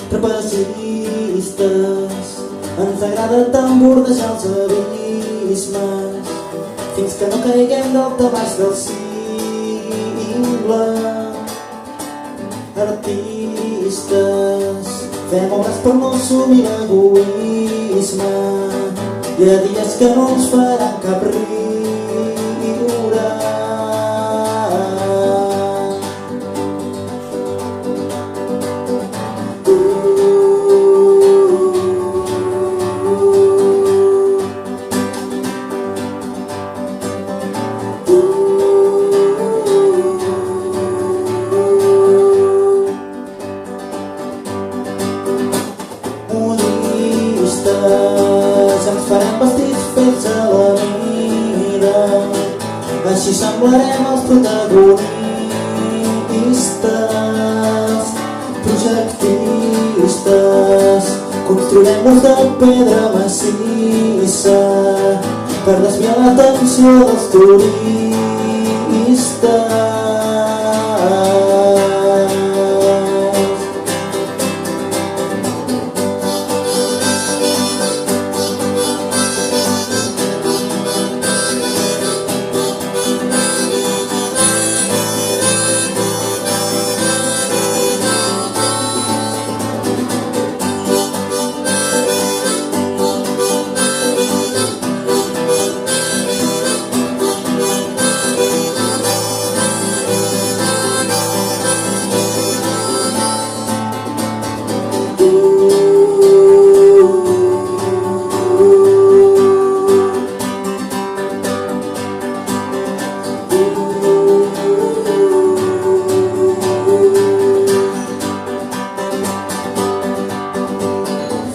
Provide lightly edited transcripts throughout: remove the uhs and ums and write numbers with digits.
Trapezistes, ens agrada tambordejar els abismes fins que no caiguem daltabaix del cingle. Artistes, fem obres per no assumir l'egoisme i ha dies que no ens faran cap riure. Ens farem vestits fets a la mida, així semblarem els protagonistes. Projectistes, construirem-nos de pedra massissa per desviar l'atenció dels turistes.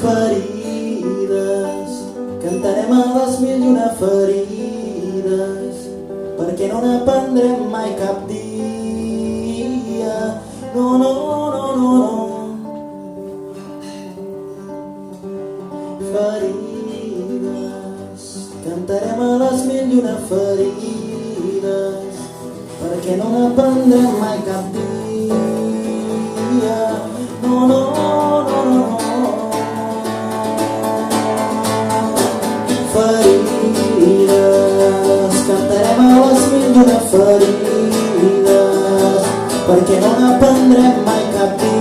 Ferides, cantarem a les mil i una ferides, perquè no n'aprendrem mai cap dia. No, no, no, no, no. Ferides, cantarem a les mil i una ferides, perquè no n'aprendrem mai cap dia. No, no, no, no, no. Ferides, cantarem a les mil i una ferides, perquè no n'aprendrem mai cap dia.